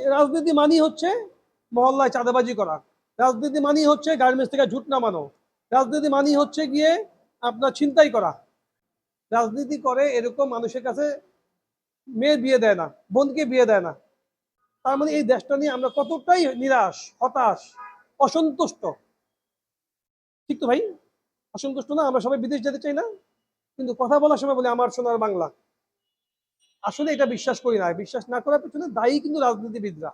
রাজনীতি মানেই হচ্ছে মহল্লায় চাঁদাবাজি করা, রাজনীতি মানেই হচ্ছে গার্মেন্টস থেকে ঝুট নামানো, রাজনীতি মানেই হচ্ছে গিয়ে আপনার ছিনতাই করা। রাজনীতি করে এরকম মানুষের কাছে মেয়ে বিয়ে দেয় না, বোনকে বিয়ে দেয় না। তার মানে এই দেশটা নিয়ে আমরা কতটাই নিরাশ, হতাশ, অসন্তুষ্ট। ঠিক তো ভাই? অসন্তুষ্ট না? আমরা সবাই বিদেশ যেতে চাই না, কিন্তু কথা বলার সময় বলি আমার সোনার বাংলা। আসলে এটা বিশ্বাস করি না। বিশ্বাস না করার পিছনে দায়ী কিন্তু রাজনীতিবিদরা।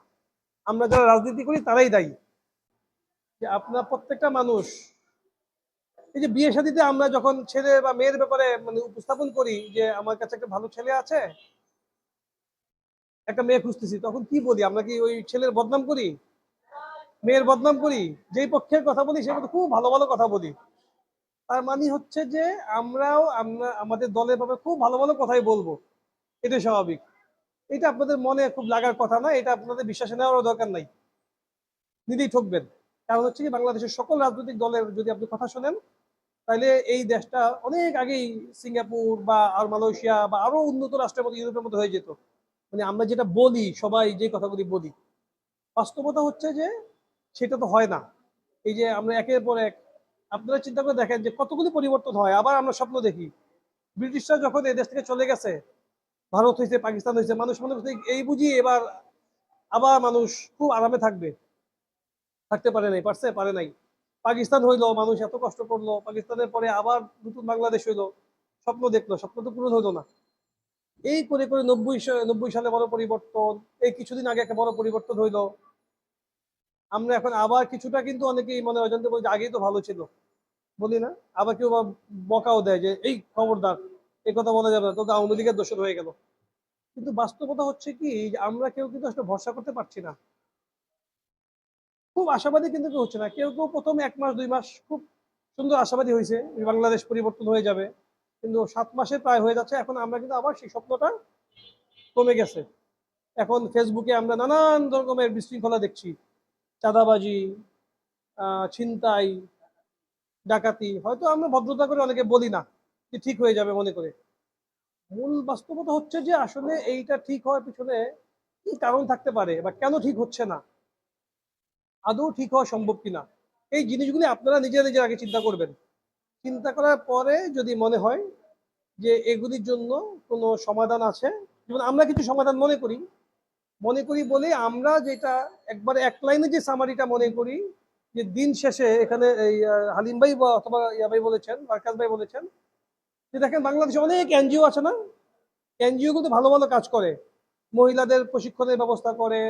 আমরা যারা রাজনীতি করি তারাই দায়ী। যে আপনার প্রত্যেকটা মানুষ, এই যে বিয়ে শাদীতে আমরা যখন ছেলে বা মেয়ের ব্যাপারে মানে উপস্থাপন করি যে আমার কাছে একটা ভালো ছেলে আছে, একটা মেয়ে খুঁজতেছি, তখন কি বলি? আমরা কি ওই ছেলের বদনাম করি, মেয়ের বদনাম করি? যেই পক্ষের কথা বলি সে খুব ভালো ভালো কথা বলি। তার মানে হচ্ছে যে আমরা আমাদের দলের ব্যাপারে খুব ভালো ভালো কথাই বলবো। এটাই স্বাভাবিক। এটা আপনাদের মনে খুব লাগার কথা না, এটা আপনাদের বিশ্বাসে নেওয়ার দরকার নাই, নিজেই ঠকবেন। কারণ হচ্ছে কি, বাংলাদেশের সকল রাজনৈতিক দলের যদি আপনি কথা শোনেন, তাহলে এই দেশটা অনেক আগেই সিঙ্গাপুর বা আর মালয়েশিয়া বা আরো উন্নত রাষ্ট্রের মতো, ইউরোপের মতো হয়ে যেত। মানে আমরা যেটা বলি, সবাই যে কথাগুলি বলি, বাস্তবতা হচ্ছে যে সেটা তো হয় না। এই যে আমরা একের পর এক, আপনারা চিন্তা করে দেখেন যে কতগুলি পরিবর্তন হয়, আবার আমরা স্বপ্ন দেখি। ব্রিটিশরা যখন এই দেশ থেকে চলে গেছে, ভারত হয়েছে, পাকিস্তান হয়েছে, মানুষ মনে করছে এই বুঝি এবার আবার মানুষ খুব আরামে থাকবে। থাকতে পারে নাই, পারছে? পারে নাই। পাকিস্তান হইলো, মানুষ এত কষ্ট করলো, পাকিস্তানের পরে আবার নতুন বাংলাদেশ হইলো, স্বপ্ন দেখলো, স্বপ্ন তো পূরণ হইলো না। এই করে করে 90 সালে বড় পরিবর্তন, এই কিছুদিন আগে একটা বড় পরিবর্তন হইলো। আমরা এখন আবার কিছুটা কিন্তু অনেকেই মনে অজান্তে বলি যে আগেই তো ভালো ছিল, বলি না? আবার কেউ বকাও দেয় যে এই খবরদার, এই কথা বলা যাবে না, তো আওয়ামী লীগের দোষর হয়ে গেল। কিন্তু বাস্তবতা হচ্ছে কি, যে আমরা কেউ কিন্তু আসলে ভরসা করতে পারছি না। খুব আশাবাদী কিন্তু কেউ হচ্ছে না। কেউ কেউ প্রথম 1 মাস 2 মাস খুব সুন্দর আশাবাদী হয়েছে বাংলাদেশ পরিবর্তন হয়ে যাবে, কিন্তু 7 মাসে প্রায় হয়ে যাচ্ছে, এখন আমরা কিন্তু আবার সেই স্বপ্নটা কমে গেছে। এখন ফেসবুকে আমরা নানান রকমের বিশৃঙ্খলা দেখছি, চাঁদাবাজি, ছিনতাই, ডাকাতি। হয়তো আমরা ভদ্রতা করে অনেকে বলি না যে ঠিক হয়ে যাবে মনে করে। মূল বাস্তবতা হচ্ছে যে আসলে এইটা ঠিক হওয়ার পিছনে কি কারণ থাকতে পারে, বা কেন ঠিক হচ্ছে না, আদৌ ঠিক হওয়া সম্ভব কিনা, এই জিনিসগুলি আপনারা নিজেরা নিজের আগে চিন্তা করবেন। চিন্তা করার পরে যদি মনে হয় যে এগুলির জন্য কোনো সমাধান আছে, যেমন আমরা কিছু সমাধান মনে করি বলে আমরা যেটা একবারে এক লাইনে যে সামারিটা মনে করি, যে দিন শেষে এখানে এই হালিম ভাই বা অথবা ইয়া ভাই বলেছেন, মার্কাজ ভাই বলেছেন যে দেখেন বাংলাদেশে অনেক এনজিও আছে না, এনজিও কিন্তু ভালো ভালো কাজ করে, মহিলাদের প্রশিক্ষণের ব্যবস্থা করে,